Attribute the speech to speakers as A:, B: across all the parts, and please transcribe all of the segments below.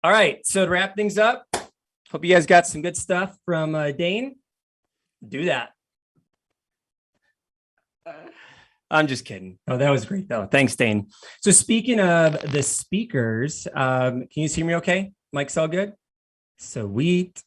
A: All right. So to wrap things up, hope you guys got some good stuff from Dane. Do that. I'm just kidding. Oh, that was great though. Thanks, Dane. So speaking of the speakers, can you see me okay? Mike's all good? Sweet.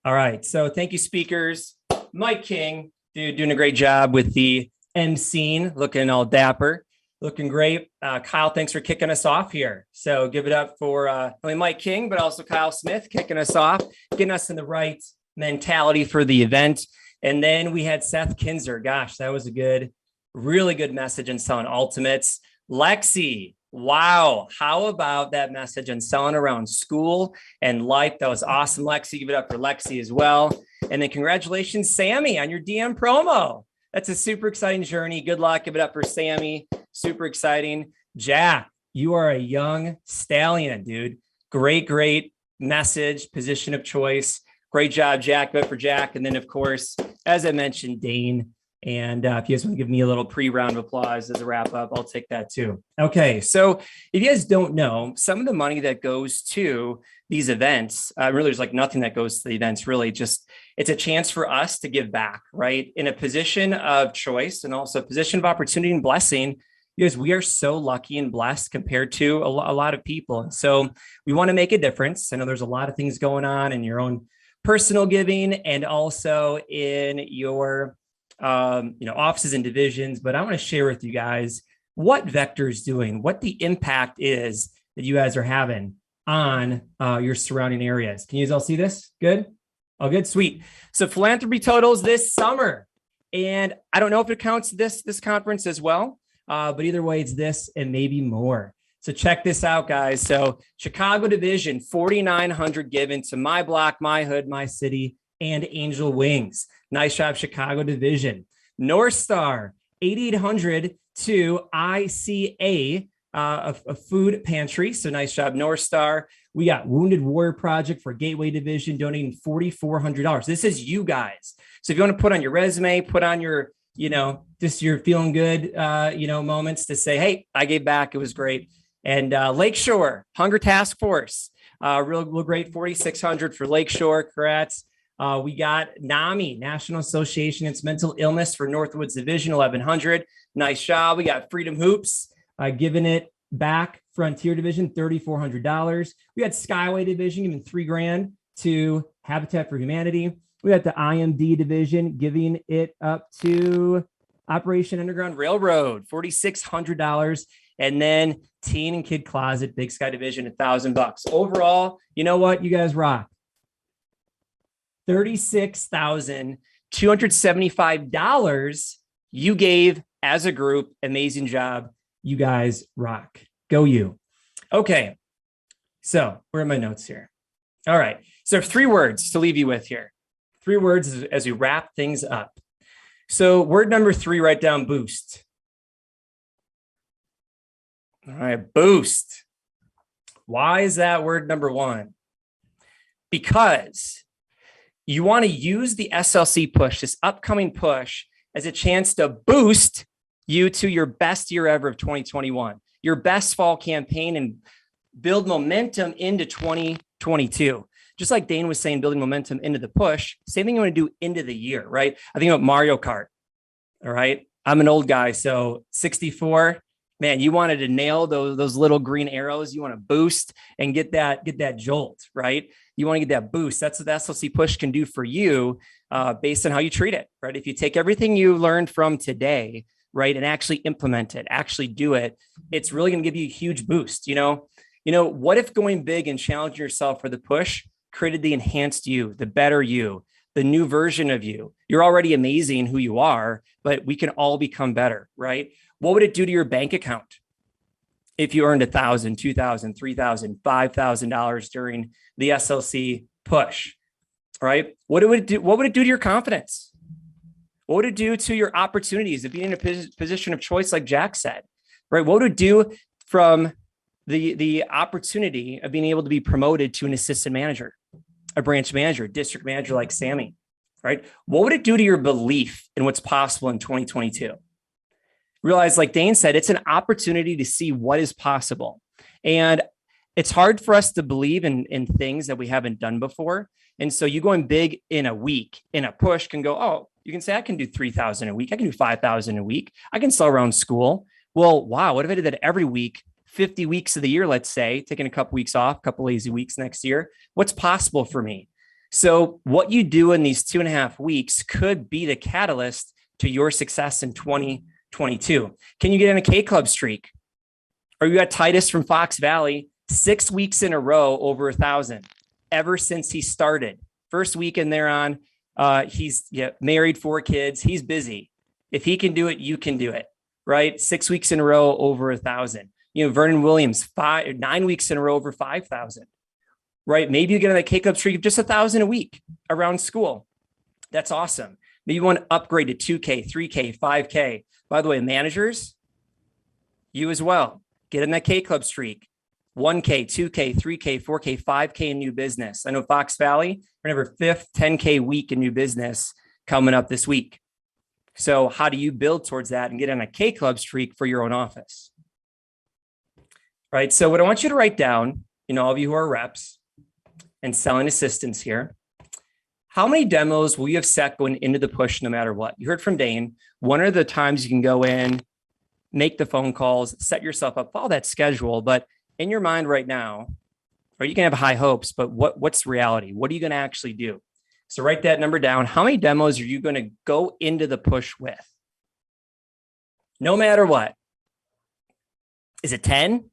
A: All right. So thank you, speakers. Mike King, dude, doing a great job with the emceeing, looking all dapper, looking great. Kyle, thanks for kicking us off here. So give it up for not only Mike King, but also Kyle Smith kicking us off, getting us in the right mentality for the event. And then we had Seth Kinzer. Gosh, that was a really good message in selling ultimates. Lexi, wow. How about that message on selling around school and life? That was awesome, Lexi. Give it up for Lexi as well. And then congratulations, Sammy, on your DM promo. That's a super exciting journey. Good luck. Give it up for Sammy. Super exciting. Jack, you are a young stallion, dude. Great message, position of choice. Great job, Jack. Good for Jack. And then, of course, as I mentioned, Dane. And if you guys want to give me a little pre-round of applause as a wrap up, I'll take that too. Okay, so if you guys don't know, some of the money that goes to these events, really there's like nothing that goes to the events, really just, it's a chance for us to give back, right? In a position of choice and also a position of opportunity and blessing, because we are so lucky and blessed compared to a lot of people. And so we want to make a difference. I know there's a lot of things going on in your own personal giving and also in your offices and divisions, but I want to share with you guys what Vector is doing, what the impact is that you guys are having on your surrounding areas. Can you guys all see this? Good? Oh, good, sweet. So philanthropy totals this summer, and I don't know if it counts this conference as well, but either way, it's this and maybe more. So check this out, guys. So Chicago division, 4,900 given to My Block, My Hood, My City, and Angel Wings. Nice job, Chicago division. North Star, 8,800 to ICA, a food pantry. So nice job, North Star. We got Wounded Warrior Project for Gateway Division donating $4,400. This is you guys. So if you want to put on your resume, put on your, just your feeling good, moments to say, hey, I gave back. It was great. And Lakeshore Hunger Task Force, real great, 4,600 for Lakeshore. Congrats. We got NAMI, National Association Against Mental Illness for Northwoods Division, 1,100. Nice job. We got Freedom Hoops, giving it back. Frontier Division, $3,400. We had Skyway Division giving $3,000 to Habitat for Humanity. We got the IMD Division giving it up to Operation Underground Railroad, $4,600. And then Teen and Kid Closet, Big Sky Division, $1,000. Overall, you know what? You guys rock. $36,275 you gave as a group. Amazing job. You guys rock. Go you. Okay. So where are my notes here? All right. So 3 words to leave you with here. 3 words as we wrap things up. So word number 3, write down boost. All right. Boost. Why is that word number 1? Because you want to use the SLC push, this upcoming push, as a chance to boost you to your best year ever of 2021, your best fall campaign, and build momentum into 2022. Just like Dane was saying, building momentum into the push, same thing you want to do into the year, right? I think about Mario Kart. All right. I'm an old guy, so 64. Man, you wanted to nail those little green arrows. You want to boost and get that jolt, right? You want to get that boost. That's what the SLC push can do for you based on how you treat it, right? If you take everything you learned from today, right, and actually implement it, actually do it, it's really going to give you a huge boost. What if going big and challenging yourself for the push created the enhanced you, the better you, the new version of you? You're already amazing who you are, but we can all become better, right? What would it do to your bank account if you earned $1,000, $2,000, $3,000, $5,000 during the SLC push, right? What would it do? What would it do to your confidence? What would it do to your opportunities of being in a position of choice, like Jack said, right? What would it do from the opportunity of being able to be promoted to an assistant manager, a branch manager, district manager like Sammy, right? What would it do to your belief in what's possible in 2022? Realize, like Dane said, it's an opportunity to see what is possible. And it's hard for us to believe in things that we haven't done before. And so you going big in a week in a push can go, oh, you can say I can do 3,000 a week. I can do 5,000 a week. I can sell around school. Well, wow, what if I did that every week, 50 weeks of the year, let's say, taking a couple weeks off, a couple lazy weeks next year? What's possible for me? So what you do in these 2.5 weeks could be the catalyst to your success in 2022. Can you get in a K Club streak? Or you got Titus from Fox Valley, 6 weeks in a row over 1,000 ever since he started. First weekend they're on, he's married, 4 kids. He's busy. If he can do it, you can do it, right? 6 weeks in a row over 1,000. Vernon Williams, 9 weeks in a row over 5,000, right? Maybe you get on a K Club streak of just 1,000 a week around school. That's awesome. Maybe you want to upgrade to 2K, 3K, 5K. By the way, managers, you as well. Get in that K Club streak. 1K, 2K, 3K, 4K, 5K in new business. I know Fox Valley, we're going to have our 5th 10K week in new business coming up this week. So how do you build towards that and get on a K Club streak for your own office? Right. So what I want you to write down, all of you who are reps and selling assistants here, how many demos will you have set going into the push no matter what? You heard from Dane. One of the times you can go in, make the phone calls, set yourself up, follow that schedule. But in your mind right now, or you can have high hopes, but what's reality? What are you going to actually do? So write that number down. How many demos are you going to go into the push with? No matter what. Is it 10?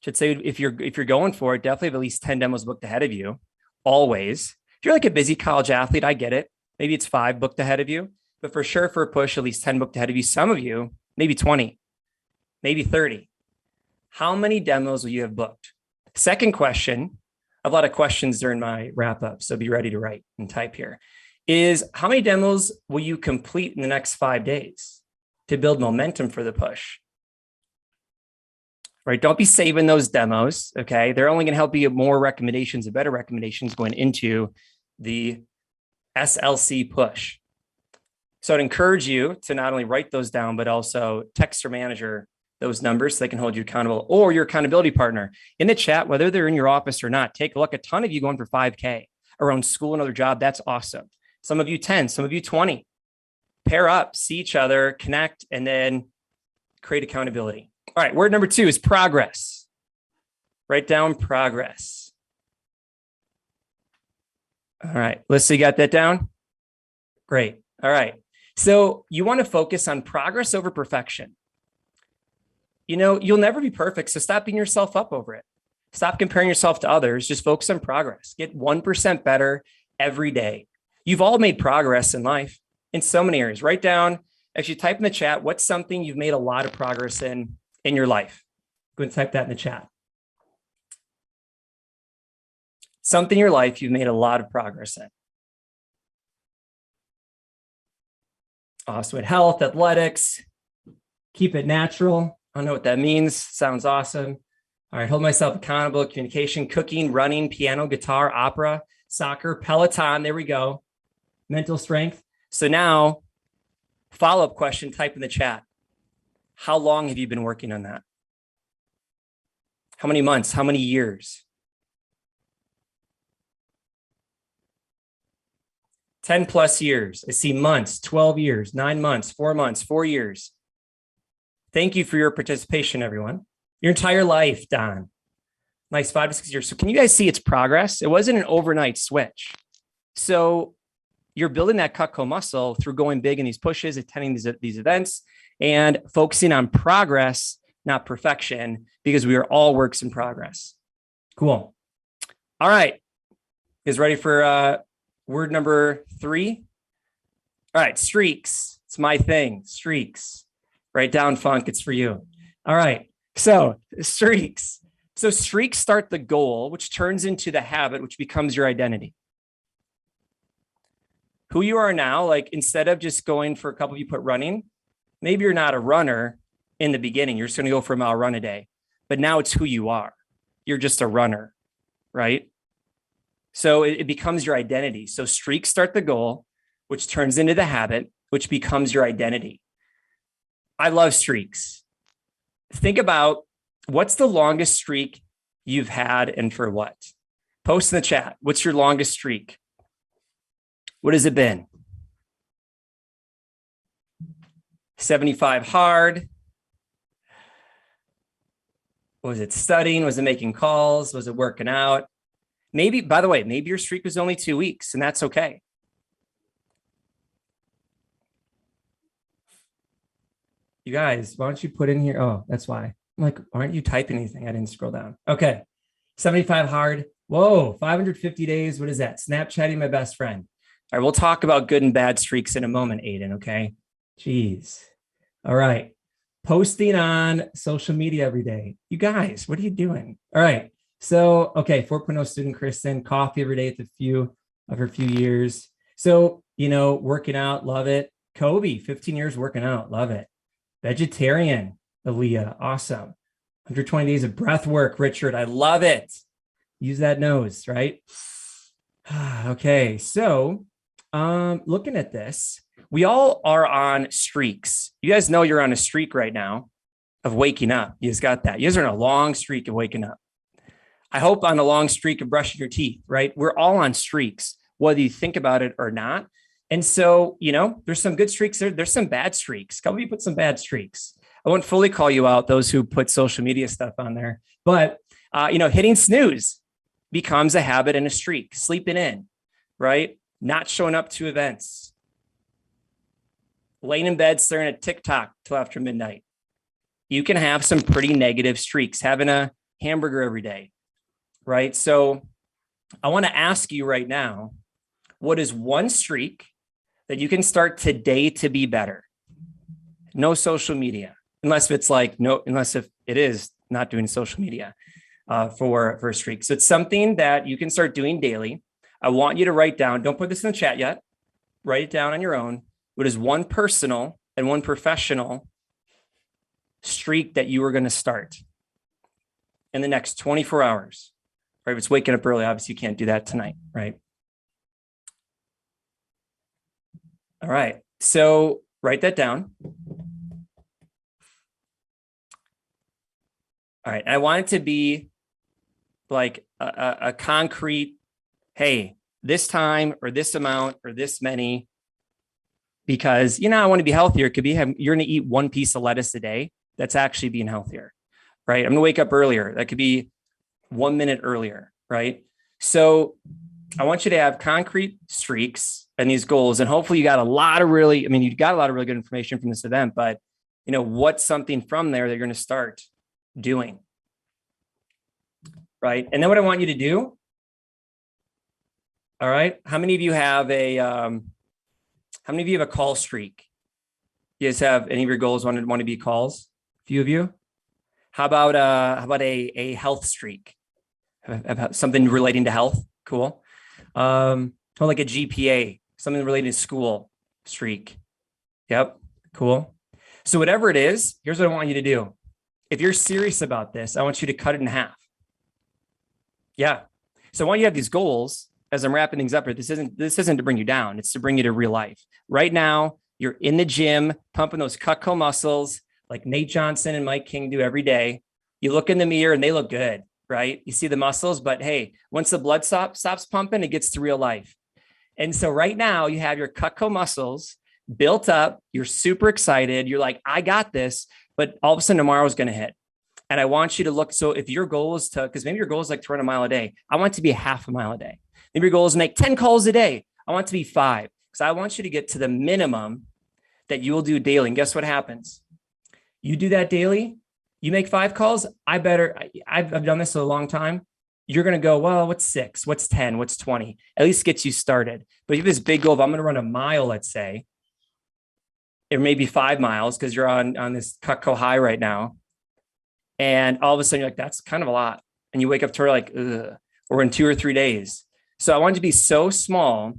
A: Should say if you're going for it, definitely have at least 10 demos booked ahead of you. Always. If you're like a busy college athlete, I get it. Maybe it's 5 booked ahead of you, but for sure for a push, at least 10 booked ahead of you. Some of you, maybe 20, maybe 30. How many demos will you have booked? Second question, I have a lot of questions during my wrap up, so be ready to write and type here, is how many demos will you complete in the next 5 days to build momentum for the push? Right? Don't be saving those demos, okay? They're only going to help you get more recommendations and better recommendations going into the SLC push. So I'd encourage you to not only write those down, but also text your manager those numbers so they can hold you accountable, or your accountability partner in the chat, whether they're in your office or not. Take a look. A ton of you going for 5K around school, another job. That's awesome. Some of you 10, some of you 20. Pair up, see each other, connect, and then create accountability. All right. Word number 2 is progress. Write down progress. All right. Melissa, you got that down? Great. All right. So you want to focus on progress over perfection. You'll never be perfect. So stop beating yourself up over it. Stop comparing yourself to others. Just focus on progress. Get 1% better every day. You've all made progress in life in so many areas. Write down, actually type in the chat, what's something you've made a lot of progress in your life? Go and type that in the chat. Something in your life you've made a lot of progress in. Awesome. With health, athletics, keep it natural. I don't know what that means. Sounds awesome. All right. Hold myself accountable. Communication, cooking, running, piano, guitar, opera, soccer, Peloton. There we go. Mental strength. So now, follow-up question, type in the chat. How long have you been working on that? How many months? How many years? 10 plus years. I see months, 12 years, 9 months, 4 months, 4 years. Thank you for your participation, everyone. Your entire life, Don. Nice 5 to 6 years. So can you guys see its progress? It wasn't an overnight switch. So you're building that Cutco muscle through going big in these pushes, attending these events, and focusing on progress, not perfection, because we are all works in progress. Cool. All right. You guys ready for word number 3? All right. Streaks. It's my thing. Streaks. Write down, Funk. It's for you. All right. So streaks. So streaks start the goal, which turns into the habit, which becomes your identity. Who you are now, like instead of just going for a couple, you put running. Maybe you're not a runner in the beginning. You're just going to go for a mile run a day. But now it's who you are. You're just a runner, right? So it becomes your identity. So streaks start the goal, which turns into the habit, which becomes your identity. I love streaks. Think about what's the longest streak you've had and for what. Post in the chat. What's your longest streak? What has it been? 75 hard. Was it studying? Was it making calls? Was it working out? Maybe, by the way, maybe your streak was only 2 weeks, and that's okay. You guys, why don't you put in here? Oh, that's why. I'm like, aren't you typing anything? I didn't scroll down. Okay. 75 hard. Whoa, 550 days. What is that? Snapchatting my best friend. All right, we'll talk about good and bad streaks in a moment, Aiden, okay? Jeez. All right. Posting on social media every day. You guys, what are you doing? All right. So, okay, 4.0 student Kristen, coffee every day at the few of her few years. So, working out, love it. Kobe, 15 years working out, love it. Vegetarian, Aaliyah, awesome. 120 days of breath work, Richard, I love it. Use that nose, right? Okay, so looking at this, we all are on streaks. You guys know you're on a streak right now of waking up. You guys got that. You guys are on a long streak of waking up. I hope on a long streak of brushing your teeth, right? We're all on streaks, whether you think about it or not. And so, there's some good streaks there. There's some bad streaks. Couple of you put some bad streaks. I won't fully call you out, those who put social media stuff on there. But, hitting snooze becomes a habit and a streak. Sleeping in, right? Not showing up to events. Laying in bed staring at TikTok till after midnight. You can have some pretty negative streaks. Having a hamburger every day, right? So I want to ask you right now, what is one streak that you can start today to be better? No social media, unless if it is not doing social media for a streak. So it's something that you can start doing daily. I want you to write down, don't put this in the chat yet, write it down on your own. What is one personal and one professional streak that you are going to start in the next 24 hours? Right? If it's waking up early, obviously you can't do that tonight, right? All right, so write that down. All right, I want it to be like a concrete, hey, this time or this amount or this many, because, I want to be healthier. It could be you're going to eat one piece of lettuce a day. That's actually being healthier, right? I'm going to wake up earlier. That could be 1 minute earlier, right? So I want you to have concrete streaks and these goals. And hopefully you got a lot of really good information from this event, but what's something from there that you're going to start doing, right? And then what I want you to do, all right, how many of you have a call streak? You guys have any of your goals want to be calls? A few of you. How about a health streak? Something relating to health. Cool. Or like a GPA, something related to school streak. Yep. Cool. So whatever it is, here's what I want you to do. If you're serious about this, I want you to cut it in half. Yeah. So I want you to have these goals. As I'm wrapping things up here, this isn't to bring you down. It's to bring you to real life. Right now, you're in the gym, pumping those Cutco muscles like Nate Johnson and Mike King do every day. You look in the mirror and they look good, right? You see the muscles, but hey, once the blood stops pumping, it gets to real life. And so right now you have your Cutco muscles built up. You're super excited. You're like, I got this, but all of a sudden tomorrow is going to hit. And I want you to look. So if your goal is because maybe your goal is like to run a mile a day. I want it to be a half a mile a day. Maybe your goal is to make 10 calls a day. I want it to be 5 because I want you to get to the minimum that you will do daily. And guess what happens? You do that daily. You make 5 calls. I've done this a long time. You're going to go, well, what's 6? What's 10? What's 20? At least gets you started. But if you have this big goal of I'm going to run a mile, let's say, it may be 5 miles because you're on this Cutco high right now. And all of a sudden you're like, that's kind of a lot. And you wake up to like, ugh, or in 2 or 3 days. So I want it to be so small,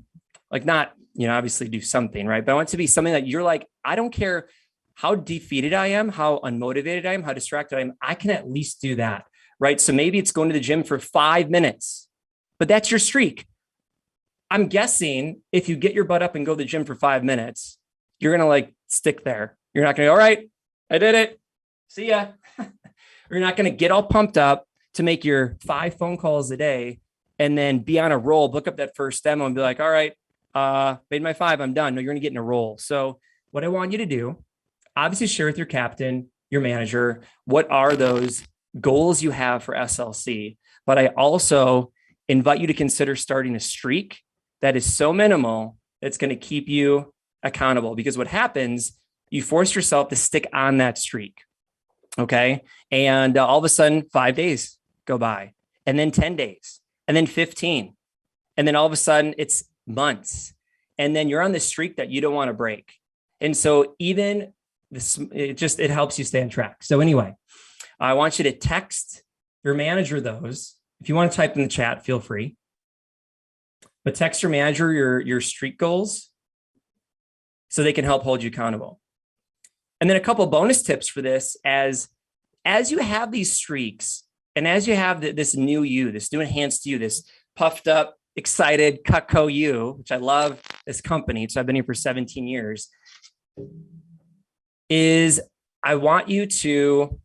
A: like not, obviously do something, right? But I want it to be something that you're like, I don't care how defeated I am, how unmotivated I am, how distracted I am. I can at least do that, right? So maybe it's going to the gym for 5 minutes, but that's your streak. I'm guessing if you get your butt up and go to the gym for 5 minutes, you're going to like stick there. You're not going to go, all right, I did it. See ya. You're not going to get all pumped up. to make your 5 phone calls a day and then be on a roll, book up that first demo and be like, all right, made my 5, I'm done. No, you're going to get in a roll. So what I want you to do, obviously share with your captain, your manager, what are those goals you have for SLC. But I also invite you to consider starting a streak that is so minimal, it's going to keep you accountable, because what happens, you force yourself to stick on that streak. Okay. And all of a sudden 5 days go by, and then 10 days, and then 15. And then all of a sudden it's months. And then you're on this streak that you don't want to break. And so even this, it helps you stay on track. So anyway, I want you to text your manager those. If you want to type in the chat, feel free. But text your manager your streak goals so they can help hold you accountable. And then a couple bonus tips for this, as you have these streaks and as you have this new you, this new enhanced you, this puffed up, excited Cutco you, which I love this company. So I've been here for 17 years, is I want you to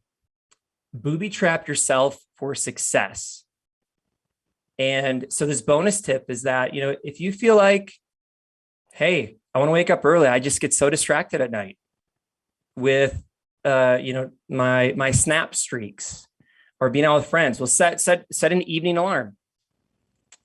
A: booby trap yourself for success. And so this bonus tip is that, if you feel like, hey, I want to wake up early, I just get so distracted at night with, my snap streaks or being out with friends, well, set an evening alarm,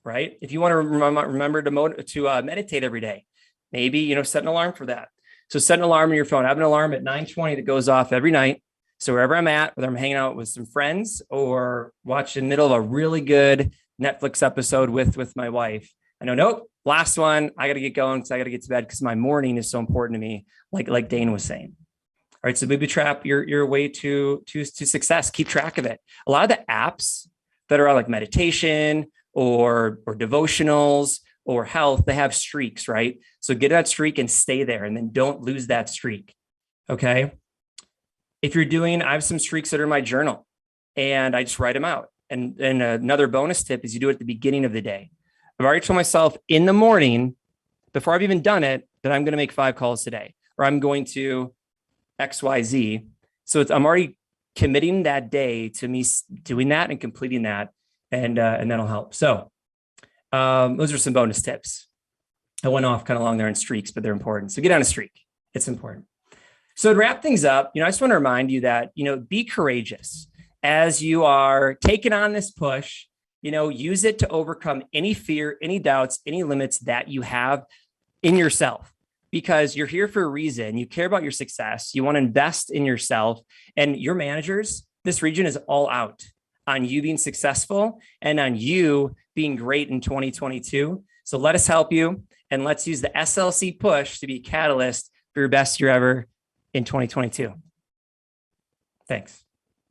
A: right? If you want to remember to meditate every day, maybe, set an alarm for that. So set an alarm on your phone. I have an alarm at 9:20 that goes off every night. So wherever I'm at, whether I'm hanging out with some friends or watching the middle of a really good Netflix episode with my wife, I know, nope, last one, I got to get going because I got to get to bed because my morning is so important to me, like Dane was saying. All right, so booby trap your way to success. Keep track of it. A lot of the apps that are like meditation or devotionals or health, they have streaks, right? So get that streak and stay there, and then don't lose that streak. Okay. If you're I have some streaks that are in my journal, and I just write them out. And another bonus tip is you do it at the beginning of the day. I've already told myself in the morning, before I've even done it, that I'm going to make 5 calls today, or I'm going to XYZ. So I'm already committing that day to me doing that and completing that, and that'll help. So those are some bonus tips. I went off kind of long there in streaks, but they're important. So get on a streak. It's important. So to wrap things up, I just want to remind you that, be courageous as you are taking on this push. Use it to overcome any fear, any doubts, any limits that you have in yourself, because you're here for a reason. You care about your success. You want to invest in yourself, and your managers. This region is all out on you being successful and on you being great in 2022. So let us help you, and let's use the SLC push to be a catalyst for your best year ever in 2022. Thanks.